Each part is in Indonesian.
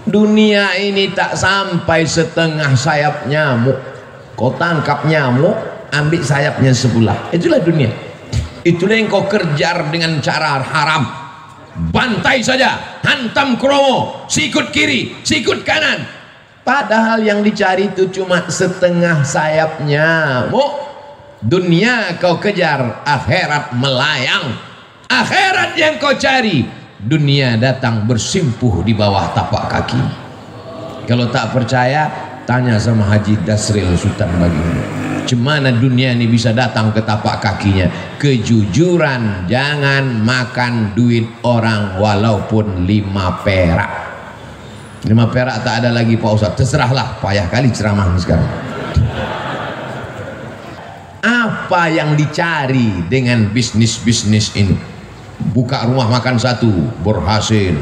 Dunia ini tak sampai setengah sayap nyamuk. Kau tangkap nyamuk, ambil sayapnya sebelah. Itulah dunia. Itulah yang kau kejar dengan cara haram. Bantai saja, hantam kromo, sikut kiri, sikut kanan. Padahal yang dicari itu cuma setengah sayap nyamuk. Dunia kau kejar, akhirat melayang. Akhirat yang kau cari, dunia datang bersimpuh di bawah tapak kaki. Kalau tak percaya, tanya sama Haji Dasril Sultan Baginda. Cemana dunia ini bisa datang ke tapak kakinya? Kejujuran, jangan makan duit orang walaupun 5 perak. 5 perak tak ada lagi Pak Ustadz. Terserahlah, payah kali ceramah sekarang. Apa yang dicari dengan bisnis-bisnis ini? Buka rumah makan 1 berhasil,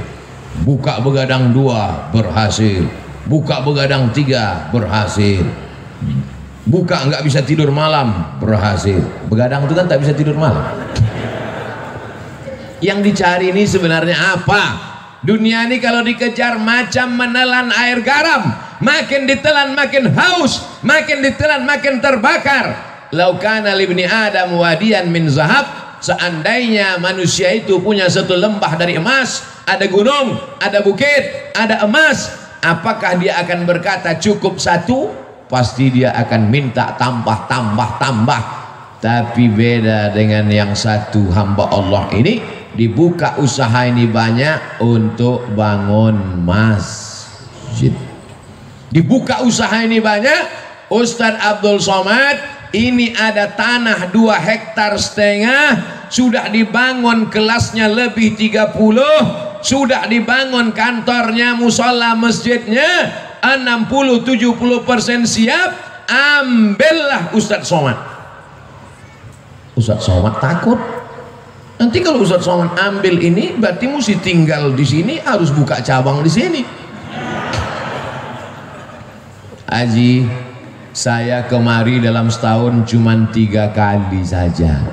buka begadang 2 berhasil, buka begadang 3 berhasil, buka nggak bisa tidur malam berhasil. Begadang itu kan tak bisa tidur malam. Yang dicari ini sebenarnya apa? Dunia ini kalau dikejar macam menelan air garam, makin ditelan makin haus, makin ditelan makin terbakar. Lau kana libni Adam wadiyan min zahab, seandainya manusia itu punya satu lembah dari emas, ada gunung, ada bukit, ada emas, apakah dia akan berkata cukup 1? Pasti dia akan minta tambah. Tapi beda dengan yang satu hamba Allah ini, dibuka usaha ini banyak untuk bangun masjid. Dibuka usaha ini banyak. Ustadz Abdul Somad ini ada tanah 2,5 hektar, sudah dibangun kelasnya lebih 30, sudah dibangun kantornya, musola, masjidnya 60-70% siap. Ambillah Ustadz Somad. Ustadz Somad takut nanti kalau Ustadz Somad ambil ini berarti mesti tinggal di sini, harus buka cabang di sini. Haji, saya kemari dalam setahun cuma 3 kali saja,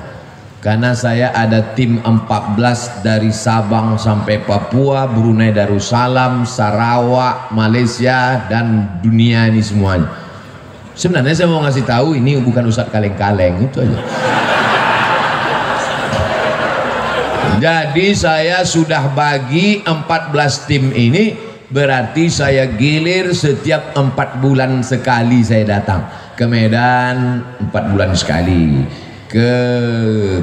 karena saya ada tim 14 dari Sabang sampai Papua, Brunei Darussalam, Sarawak, Malaysia, dan dunia ini semuanya. Sebenarnya saya mau ngasih tahu ini bukan Ustadz kaleng-kaleng, itu aja. Jadi saya sudah bagi 14 tim ini. Berarti saya gilir setiap 4 bulan sekali saya datang ke Medan, 4 bulan sekali, ke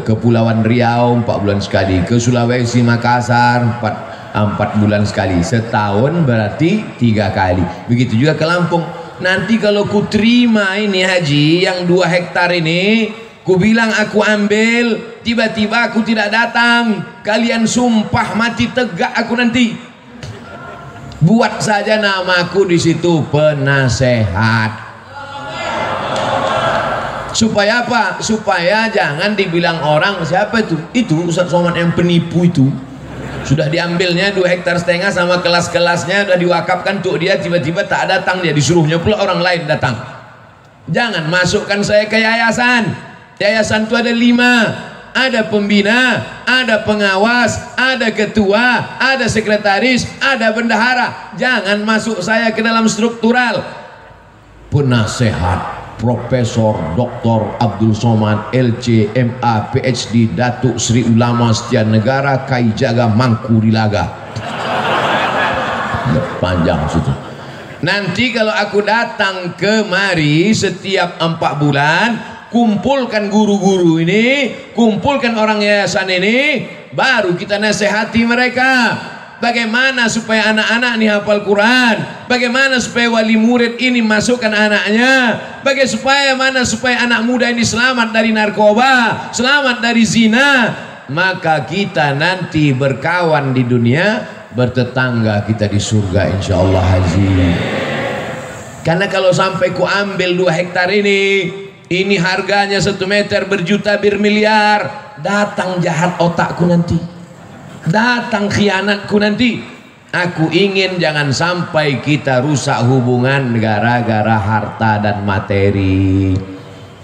Kepulauan Riau 4 bulan sekali, ke Sulawesi Makassar 4 bulan sekali. Setahun berarti 3 kali. Begitu juga ke Lampung. Nanti kalau ku terima ini haji yang 2 hektar ini, ku bilang aku ambil, tiba-tiba aku tidak datang, kalian sumpah mati tegak aku nanti. Buat saja namaku di situ penasehat. Supaya apa? Supaya jangan dibilang orang siapa itu? Itu Ustadz Somad yang penipu itu. Sudah diambilnya 2,5 hektar sama kelas-kelasnya sudah diwakafkan untuk dia, tiba-tiba tak datang dia, disuruhnya pula orang lain datang. Jangan masukkan saya ke yayasan. Yayasan itu ada 5. Ada pembina, ada pengawas, ada ketua, ada sekretaris, ada bendahara. Jangan masuk saya ke dalam struktural. Penasehat Profesor Dr. Abdul Somad LC MA PhD Datuk Sri Ulama Setia Negara Kai Jaga Mangkurilaga. Panjang situ. Nanti kalau aku datang kemari setiap 4 bulan, kumpulkan guru-guru ini, kumpulkan orang yayasan ini, baru kita nasihati mereka. Bagaimana supaya anak-anak ini hafal Quran, bagaimana supaya wali murid ini masukkan anaknya, bagaimana supaya anak muda ini selamat dari narkoba, selamat dari zina. Maka kita nanti berkawan di dunia, bertetangga kita di surga insyaallah haji. Karena kalau sampai ku ambil 2 hektar ini harganya 1 meter berjuta bermiliar, datang jahat otakku nanti, datang khianatku nanti. Aku ingin jangan sampai kita rusak hubungan gara-gara harta dan materi.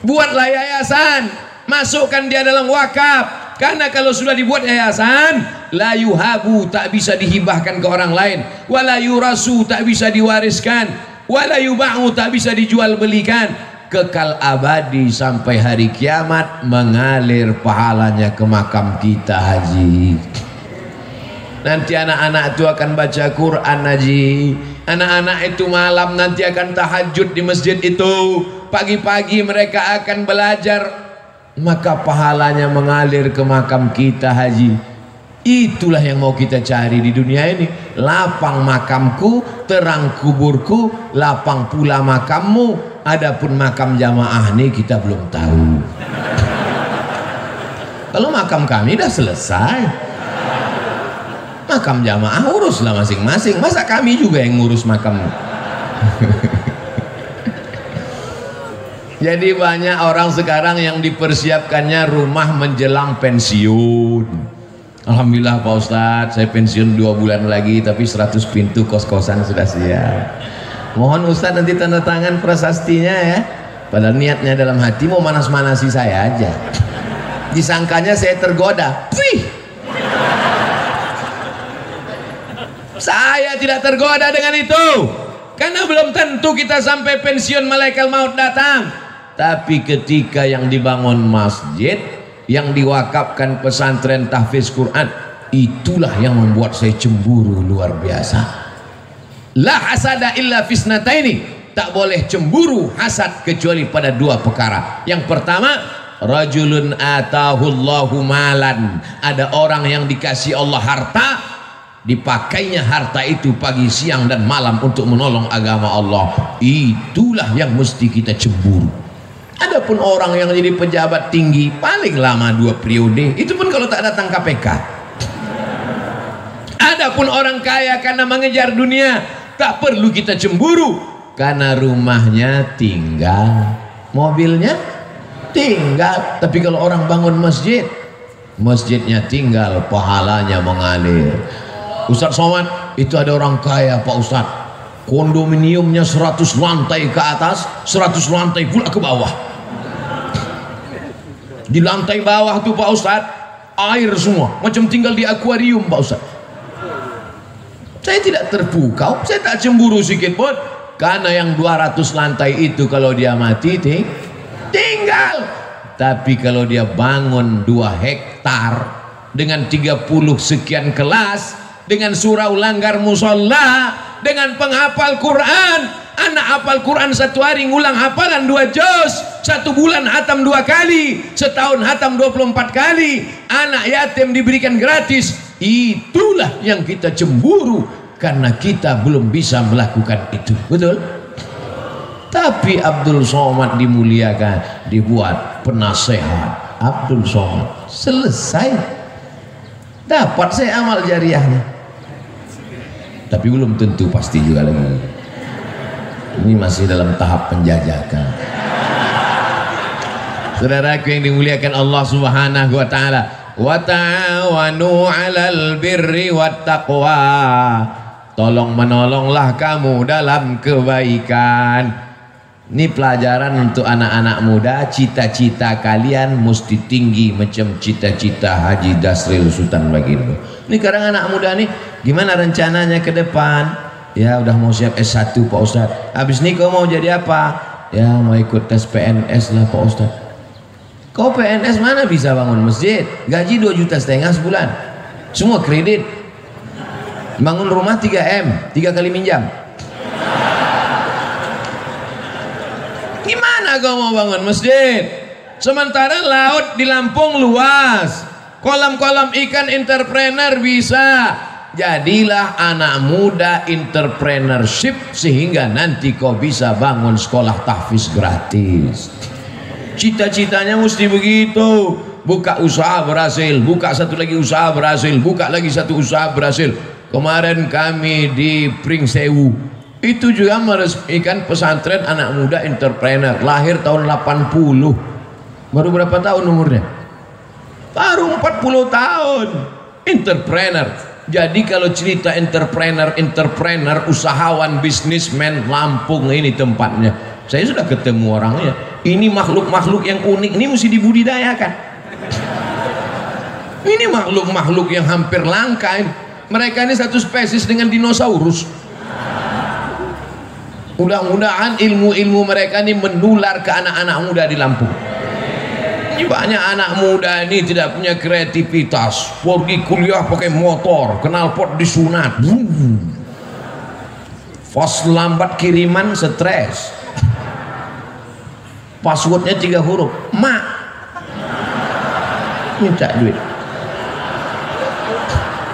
Buatlah yayasan, masukkan dia dalam wakaf. Karena kalau sudah dibuat yayasan, la yuhabu, tak bisa dihibahkan ke orang lain, wala yurasu, tak bisa diwariskan, wala yuba'u, tak bisa dijual belikan, kekal abadi sampai hari kiamat, mengalir pahalanya ke makam kita haji. Nanti anak-anak itu akan baca Quran haji, anak-anak itu malam nanti akan tahajud di masjid itu, pagi-pagi mereka akan belajar, maka pahalanya mengalir ke makam kita haji. Itulah yang mau kita cari di dunia ini. Lapang makamku, terang kuburku, lapang pula makammu. Adapun makam jamaah ini kita belum tahu. Kalau makam kami dah selesai, makam jamaah uruslah masing-masing. Masa kami juga yang ngurus makam? Jadi banyak orang sekarang yang dipersiapkannya rumah menjelang pensiun. Alhamdulillah Pak Ustadz, saya pensiun 2 bulan lagi, tapi 100 pintu kos-kosan sudah siap. Mohon Ustadz nanti tanda tangan prasastinya ya. Padahal niatnya dalam hati mau manas-manasi saya aja. Disangkanya saya tergoda. Wih, saya tidak tergoda dengan itu, karena belum tentu kita sampai pensiun malaikat maut datang. Tapi ketika yang dibangun masjid, yang diwakafkan pesantren tahfiz Quran, itulah yang membuat saya cemburu luar biasa. La hasada illa fisnataini, tak boleh cemburu hasad kecuali pada 2 perkara. Yang pertama, rajulun atahullahu malan, ada orang yang dikasih Allah harta, dipakainya harta itu pagi, siang dan malam untuk menolong agama Allah. Itulah yang mesti kita cemburu. Adapun orang yang jadi pejabat tinggi paling lama 2 periode, itu pun kalau tak datang KPK. Adapun orang kaya karena mengejar dunia, tak perlu kita cemburu, karena rumahnya tinggal, mobilnya tinggal. Tapi kalau orang bangun masjid, masjidnya tinggal, pahalanya mengalir. Ustadz Somad, itu ada orang kaya Pak Ustadz, kondominiumnya 100 lantai ke atas, 100 lantai pula ke bawah. Di lantai bawah tuh Pak Ustadz, air semua, macam tinggal di akuarium Pak Ustadz. Saya tidak terpukau, saya tak cemburu sedikit pun, karena yang 200 lantai itu kalau dia mati tinggal. Tapi kalau dia bangun 2 hektar dengan 30 sekian kelas, dengan surau langgar musola, dengan penghafal Quran, anak hafal Quran 1 hari ngulang hafalan 2 juz, 1 bulan hatam 2 kali, setahun hatam 24 kali, anak yatim diberikan gratis. Itulah yang kita cemburu, karena kita belum bisa melakukan itu. Betul? Tapi Abdul Somad dimuliakan, dibuat penasehat Abdul Somad, selesai, dapat saya amal jariahnya. Tapi belum tentu pasti juga lagi. Ini masih dalam tahap penjajakan. Saudaraku yang dimuliakan Allah Subhanahu wa taala, wa ta'awanu 'alal birri wat taqwa. Tolong menolonglah kamu dalam kebaikan. Ini pelajaran untuk anak-anak muda. Cita-cita kalian mesti tinggi macam cita-cita Haji Dasril Sultan Baginda. Ini sekarang anak muda nih, gimana rencananya ke depan? Ya udah mau siap S1 Pak Ustadz. Habis ini kau mau jadi apa? Ya mau ikut tes PNS lah Pak Ustadz. Kau PNS mana bisa bangun masjid? Gaji 2,5 juta sebulan, semua kredit. Bangun rumah 3M, 3 kali minjam. Gimana kau mau bangun masjid? Sementara laut di Lampung luas, kolam-kolam ikan entrepreneur bisa. Jadilah anak muda entrepreneurship, sehingga nanti kau bisa bangun sekolah tahfiz gratis. Cita-citanya mesti begitu. Buka usaha berhasil, buka satu lagi usaha berhasil, buka lagi satu usaha berhasil. Kemarin kami di Pringsewu itu juga meresmikan pesantren anak muda entrepreneur, lahir tahun 80. Baru berapa tahun umurnya? Baru 40 tahun. Entrepreneur. Jadi kalau cerita entrepreneur, usahawan, bisnismen, Lampung ini tempatnya. Saya sudah ketemu orangnya. Ini makhluk-makhluk yang unik, ini mesti dibudidayakan. Ini makhluk-makhluk yang hampir langka ini. Mereka ini satu spesies dengan dinosaurus. Mudah-mudahan ilmu-ilmu mereka ini menular ke anak-anak muda di Lampung. Ini banyak anak muda ini tidak punya kreativitas, pergi kuliah pakai motor, knalpot disunat, pas lambat kiriman stres, passwordnya 3 huruf, mak minta duit.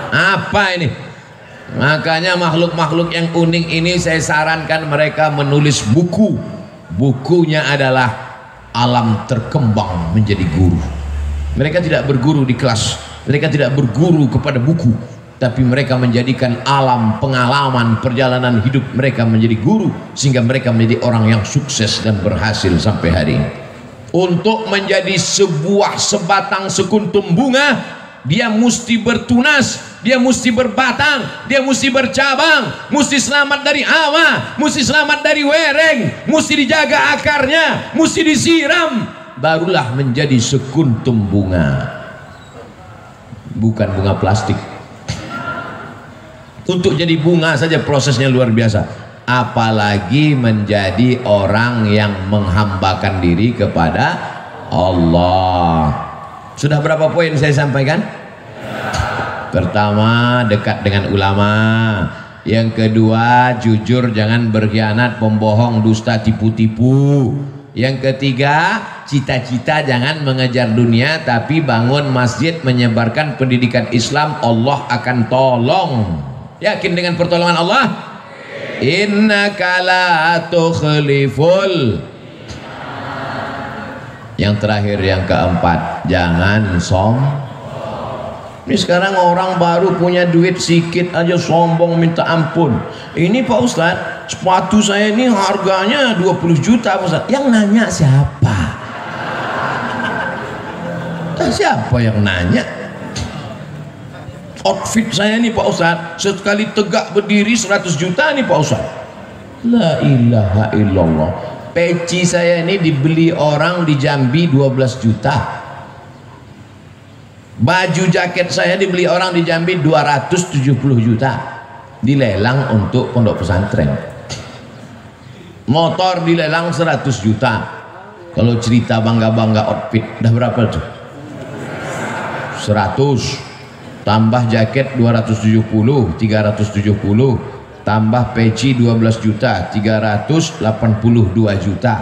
Apa ini? Makanya makhluk-makhluk yang unik ini saya sarankan mereka menulis buku. Bukunya adalah Alam Terkembang Menjadi Guru. Mereka tidak berguru di kelas, mereka tidak berguru kepada buku, tapi mereka menjadikan alam pengalaman perjalanan hidup mereka menjadi guru, sehingga mereka menjadi orang yang sukses dan berhasil sampai hari ini. Untuk menjadi sebuah sebatang sekuntum bunga, dia mesti bertunas, dia mesti berbatang, dia mesti bercabang, mesti selamat dari hawa, mesti selamat dari wereng, mesti dijaga akarnya, mesti disiram, barulah menjadi sekuntum bunga, bukan bunga plastik. Untuk jadi bunga saja prosesnya luar biasa, apalagi menjadi orang yang menghambakan diri kepada Allah. Sudah berapa poin saya sampaikan? Pertama, dekat dengan ulama. Yang kedua, jujur, jangan berkhianat, pembohong, dusta, tipu-tipu. Yang ketiga, cita-cita jangan mengejar dunia, tapi bangun masjid, menyebarkan pendidikan Islam, Allah akan tolong. Yakin dengan pertolongan Allah? Innaka la tukhliful. Yang terakhir, yang keempat, jangan sombong. Ini sekarang orang baru punya duit sedikit aja sombong minta ampun. Ini Pak Ustadz, sepatu saya ini harganya 20 juta Pak Ustadz. Yang nanya siapa? Siapa yang nanya? Outfit saya ini Pak Ustadz, sekali tegak berdiri 100 juta nih Pak Ustadz. La ilaha illallah. Peci saya ini dibeli orang di Jambi 12 juta. Baju jaket saya dibeli orang di Jambi 270 juta. Dilelang untuk pondok pesantren. Motor dilelang 100 juta. Kalau cerita bangga-bangga outfit, dah berapa tuh? 100. Tambah jaket 270, 370. Tambah peci 12 juta, 382 juta.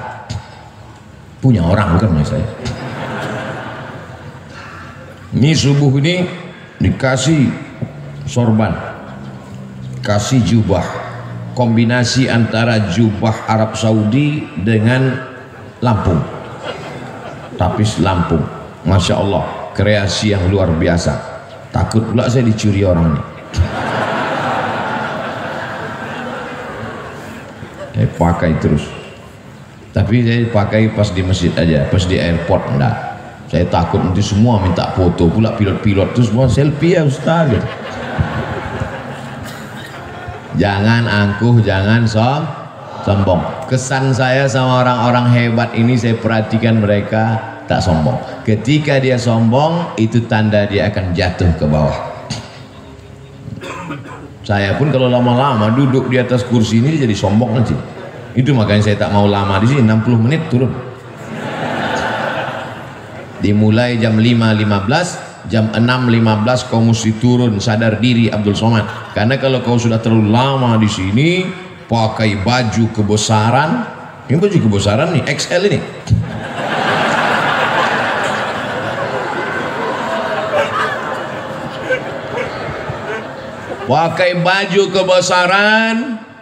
Punya orang bukan saya. Ini subuh ini dikasih sorban, kasih jubah, kombinasi antara jubah Arab Saudi dengan Lampung, tapis Lampung. Masya Allah, kreasi yang luar biasa. Takut pula saya dicuri orang ini. Saya pakai terus, tapi saya pakai pas di masjid aja, pas di airport enggak. Saya takut nanti semua minta foto, pula pilot-pilot itu semua selfie ya Ustaz. Jangan angkuh, jangan sombong. Kesan saya sama orang-orang hebat ini, saya perhatikan mereka tak sombong. Ketika dia sombong, itu tanda dia akan jatuh ke bawah. Saya pun kalau lama-lama duduk di atas kursi ini jadi sombong nanti. Itu makanya saya tak mau lama di sini, 60 menit turun. Dimulai jam 5.15, jam 6.15 kau mesti turun, sadar diri Abdul Somad. Karena kalau kau sudah terlalu lama di sini, pakai baju kebesaran, ini baju kebesaran nih, XL ini. Pakai baju kebesaran,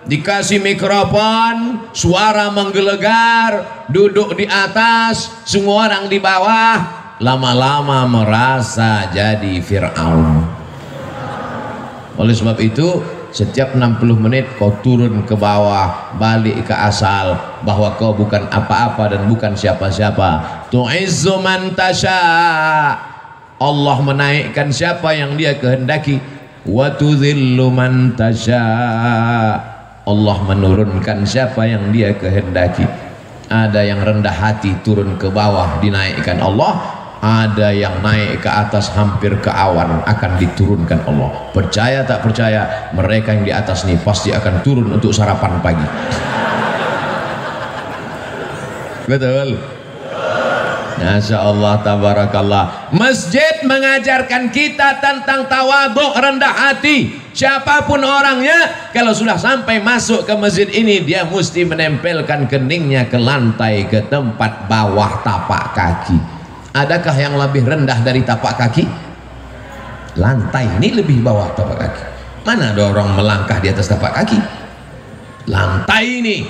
dikasih mikrofon, suara menggelegar, duduk di atas, semua orang di bawah, lama-lama merasa jadi Fir'aun. Oleh sebab itu, setiap 60 menit kau turun ke bawah, balik ke asal, bahwa kau bukan apa-apa dan bukan siapa-siapa. Tu'izzu man tasha. Allah menaikkan siapa yang dia kehendaki. Wa tudhillu man tasha. Allah menurunkan siapa yang dia kehendaki. Ada yang rendah hati turun ke bawah, dinaikkan Allah. ada yang naik ke atas hampir ke awan akan diturunkan Allah. Percaya tak percaya, mereka yang di atas ini pasti akan turun untuk sarapan pagi. Betul. Masya Allah, tabarakallah. Masjid mengajarkan kita tentang tawadhu, rendah hati. Siapapun orangnya, kalau sudah sampai masuk ke masjid ini, dia mesti menempelkan keningnya ke lantai, ke tempat bawah tapak kaki. Adakah yang lebih rendah dari tapak kaki? Lantai ini lebih bawah tapak kaki. Mana ada orang melangkah di atas tapak kaki? Lantai ini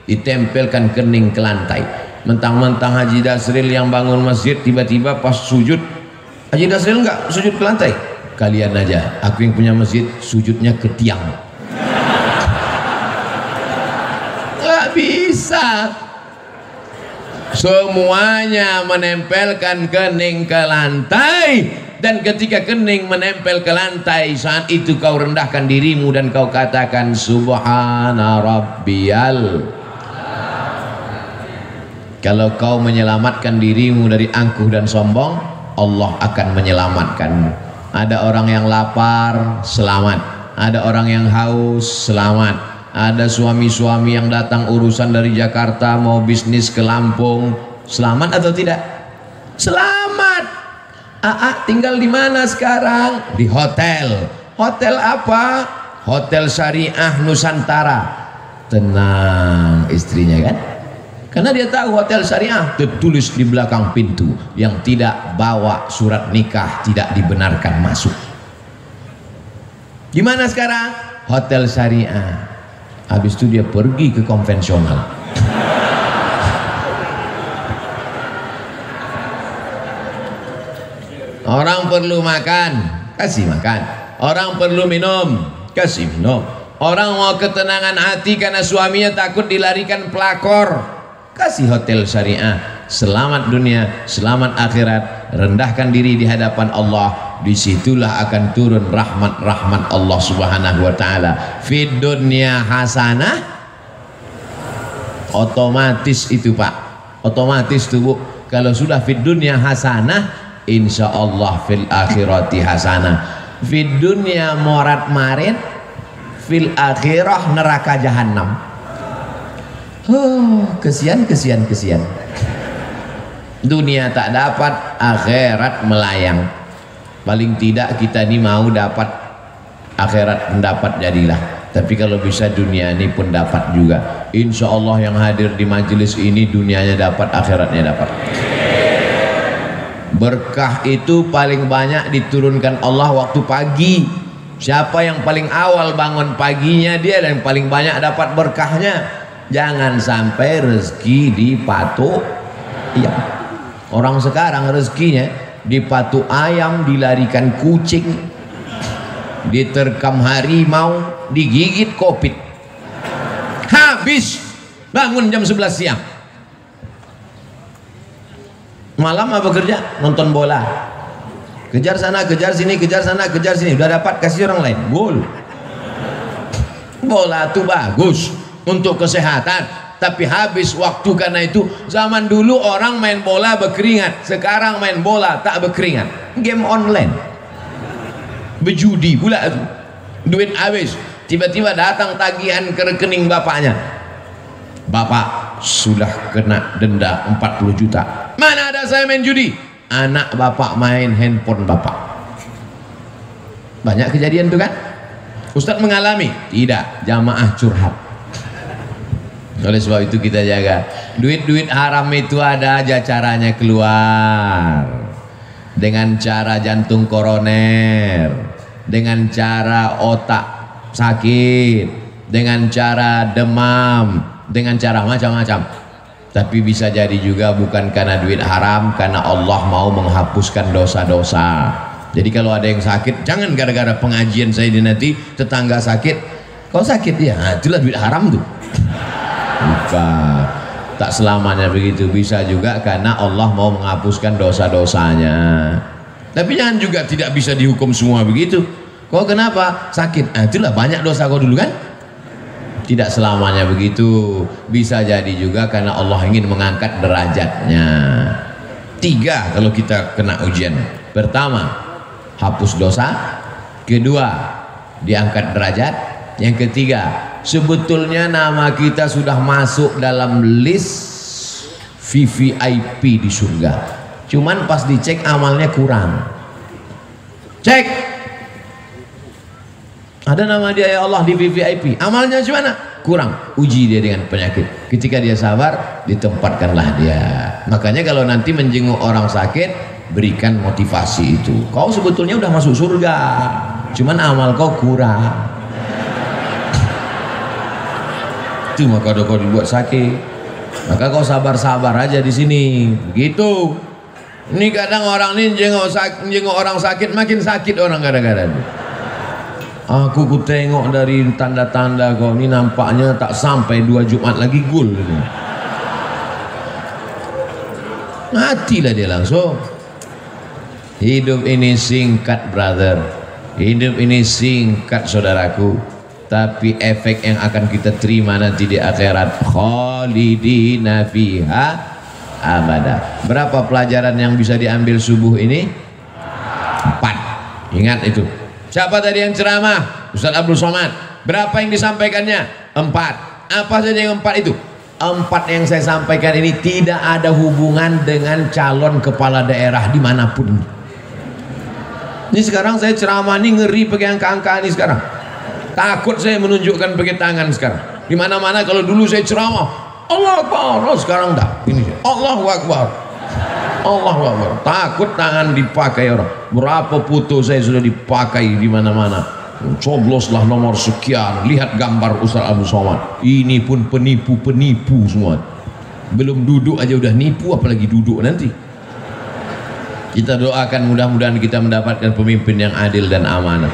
ditempelkan kening ke lantai. Mentang-mentang Haji Dasril yang bangun masjid, tiba-tiba pas sujud, Haji Dasril enggak sujud ke lantai. Kalian aja, aku yang punya masjid sujudnya ke tiang. Nggak bisa. Semuanya menempelkan kening ke lantai. Dan ketika kening menempel ke lantai, saat itu kau rendahkan dirimu dan kau katakan Subhana Rabbiyal. Kalau kau menyelamatkan dirimu dari angkuh dan sombong, Allah akan menyelamatkanmu. Ada orang yang lapar, selamat. Ada orang yang haus, selamat. Ada suami-suami yang datang urusan dari Jakarta mau bisnis ke Lampung, selamat atau tidak? Selamat. Aa tinggal di mana sekarang? Di hotel. Hotel apa? Hotel Syariah Nusantara. Tenang istrinya kan? Karena dia tahu hotel syariah tertulis di belakang pintu, yang tidak bawa surat nikah tidak dibenarkan masuk. Gimana sekarang? Hotel syariah. Habis itu dia pergi ke konvensional. Orang perlu makan, kasih makan. Orang perlu minum, kasih minum. Orang mau ketenangan hati karena suaminya takut dilarikan pelakor, kasih hotel syariah. Selamat dunia, selamat akhirat. Rendahkan diri di hadapan Allah, disitulah akan turun rahmat-rahmat Allah subhanahu wa ta'ala. Fid dunya hasanah, otomatis itu Pak, otomatis tuh Bu. Kalau sudah fid dunya hasanah, insya Allah fil akhirati hasanah. Fid dunya morat marit, fil akhirah neraka jahannam. Kesian. Dunia tak dapat, akhirat melayang. Paling tidak kita ini mau dapat akhirat mendapat jadilah. Tapi kalau bisa dunia ini pun dapat juga. Insya Allah yang hadir di majelis ini dunianya dapat, akhiratnya dapat. Berkah itu paling banyak diturunkan Allah waktu pagi. Siapa yang paling awal bangun paginya, dia yang paling banyak dapat berkahnya. Jangan sampai rezeki dipatuk. Iya. Orang sekarang rezekinya dipatuk ayam, dilarikan kucing, diterkam harimau, digigit kopit. Habis bangun jam 11 siang. Malam apa kerja? Nonton bola. Kejar sana, kejar sini, kejar sana, kejar sini. Udah dapat, kasih orang lain. Gol. Bola tuh bagus untuk kesehatan, tapi habis waktu. Karena itu zaman dulu orang main bola berkeringat, sekarang main bola tak berkeringat. Game online, berjudi pula itu, duit habis. Tiba-tiba datang tagihan ke rekening bapaknya, bapak sudah kena denda 40 juta. Mana ada saya main judi? Anak bapak main handphone bapak. Banyak kejadian tuh kan. Ustadz mengalami? Tidak, jamaah curhat. Oleh sebab itu kita jaga. Duit-duit haram itu ada aja caranya keluar. Dengan cara jantung koroner, dengan cara otak sakit, dengan cara demam, dengan cara macam-macam. Tapi bisa jadi juga bukan karena duit haram, karena Allah mau menghapuskan dosa-dosa. Jadi kalau ada yang sakit, jangan gara-gara pengajian saya di nanti tetangga sakit, kau sakit ya, nah, itulah duit haram tuh. Bukan, tak selamanya begitu. Bisa juga karena Allah mau menghapuskan dosa-dosanya. Tapi jangan juga tidak bisa dihukum semua begitu. Kau kenapa sakit? Nah, itulah banyak dosa kau dulu kan. Tidak selamanya begitu. Bisa jadi juga karena Allah ingin mengangkat derajatnya. Tiga kalau kita kena ujian. Pertama, hapus dosa. Kedua, diangkat derajat. Yang ketiga, sebetulnya nama kita sudah masuk dalam list VVIP di surga. Cuman pas dicek amalnya kurang. Cek, ada nama dia ya Allah di VVIP, amalnya gimana? Kurang. Uji dia dengan penyakit. Ketika dia sabar, ditempatkanlah dia. Makanya kalau nanti menjenguk orang sakit, berikan motivasi itu. Kau sebetulnya udah masuk surga, cuman amal kau kurang. Itu maka kau dibuat sakit. Maka kau sabar-sabar aja di sini. Begitu. Ini kadang orang ini jenguk orang sakit, makin sakit orang kadang-kadang. Aku tengok dari tanda-tanda kau ini nampaknya tak sampai 2 Jumat lagi gul ini. Matilah dia langsung. Hidup ini singkat, brother. Hidup ini singkat, saudaraku. Tapi efek yang akan kita terima nanti di akhirat, khalidina fiha abada. Berapa pelajaran yang bisa diambil subuh ini? 4. Ingat itu. Siapa tadi yang ceramah? Ustaz Abdul Somad. Berapa yang disampaikannya? 4. Apa saja yang 4 itu? 4 yang saya sampaikan ini tidak ada hubungan dengan calon kepala daerah dimanapun. Ini sekarang saya ceramah ini ngeri pakai angka-angka ini sekarang. Takut saya menunjukkan pakai tangan sekarang. Di mana-mana kalau dulu saya ceramah, Allah Akbar. Oh, sekarang enggak. Ini Allahu Akbar. Allahu Akbar. Takut tangan dipakai orang. Berapa foto saya sudah dipakai di mana-mana. Cobloslah nomor sekian. Lihat gambar Ustaz Abdul Somad. Ini pun penipu-penipu semua. Belum duduk aja udah nipu, apalagi duduk nanti. Kita doakan mudah-mudahan kita mendapatkan pemimpin yang adil dan amanah.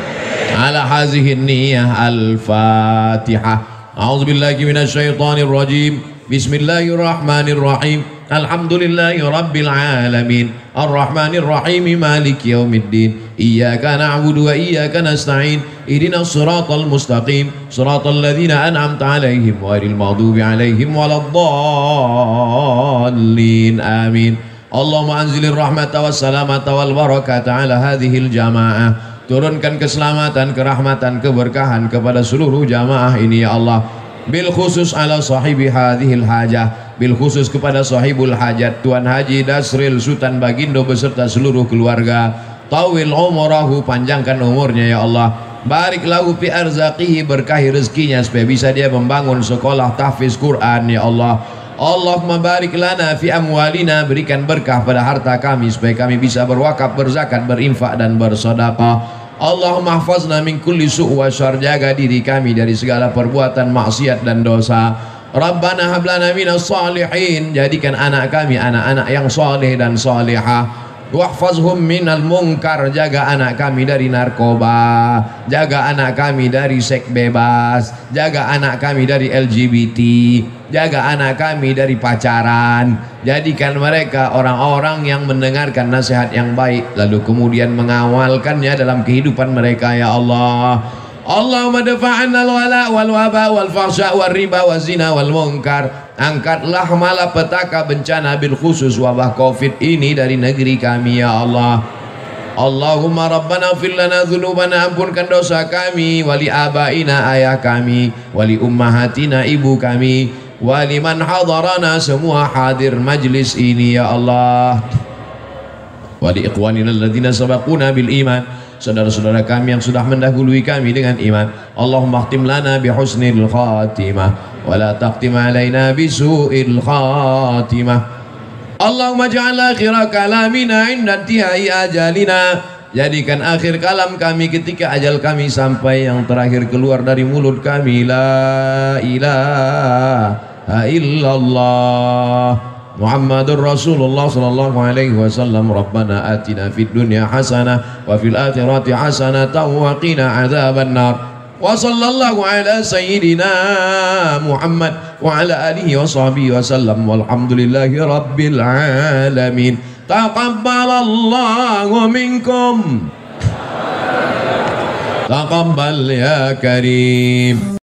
Ala hazihin niyah al-Fatihah. A'udzubillahi minasyaitonir rajim. Bismillahirrahmanirrahim. Alhamdulillahi rabbil alamin. Ar-Rahmanir Rahim. Maliki yaumiddin. Iyyaka na'budu wa iyyaka nasta'in. Ihdinas siratal mustaqim. Siratal ladzina an'amta 'alaihim ghairil maghdubi 'alaihim waladdallin. Amin. Allahumma anzilir rahmata was salamata wal barakata 'ala hadhil jamaah. Turunkan keselamatan, kerahmatan, keberkahan kepada seluruh jamaah ini ya Allah. Bil khusus ala sahibi hadhil hajah, bil khusus kepada sahibul hajat Tuan Haji Dasril Sultan Bagindo beserta seluruh keluarga. Tawil umurahu, panjangkan umurnya ya Allah. Barik lahu fi arzaqihi, berkahi rezekinya supaya bisa dia membangun sekolah tahfiz Quran ya Allah. Allahumma barik lana fi amwalina, berikan berkah pada harta kami supaya kami bisa berwakaf, berzakat, berinfak dan bersedekah. Allahumma hafazna min kulli su' wa syarr, jaga diri kami dari segala perbuatan maksiat dan dosa. Rabbana hablana minas salihin, jadikan anak kami anak-anak yang saleh dan salihah. Wahfazhum minal munkar, jaga anak kami dari narkoba, jaga anak kami dari seks bebas, jaga anak kami dari LGBT, jaga anak kami dari pacaran. Jadikan mereka orang-orang yang mendengarkan nasihat yang baik lalu kemudian mengawalkannya dalam kehidupan mereka ya Allah. Allahumma dafa'anna al-wala wal waba wal fahsya wal riba wal zina wal munkar. Angkatlah malapetaka bencana bil khusus wabah Covid ini dari negeri kami ya Allah. Allahumma rabbana fir lana dzunubana, ampunkan dosa kami, wali abaina ayah kami, wali ummahatina ibu kami, wali man hadarana semua hadir majlis ini ya Allah. Wali ikhwanina alladzina sabaquna bil iman, saudara-saudara kami yang sudah mendahului kami dengan iman. Allahumma khtim lana bi husnil khatimah wa la taqtim alaina bi su'il khatimah. Allahumma ja'al akhira kalamina inda intihai ajalina, jadikan akhir kalam kami ketika ajal kami sampai, yang terakhir keluar dari mulut kami la ilaha illallah Muhammadur Rasulullah sallallahu alaihi wasallam. Rabbana atina fid dunya hasanah wa fil akhirati hasanah wa qina adzaban nar. Wa sallallahu ala sayyidina Muhammad wa ala alihi wa sahbihi wasallam, walhamdulillahi rabbil alamin. Taqabbalallahu minkum, taqabbal ya karim.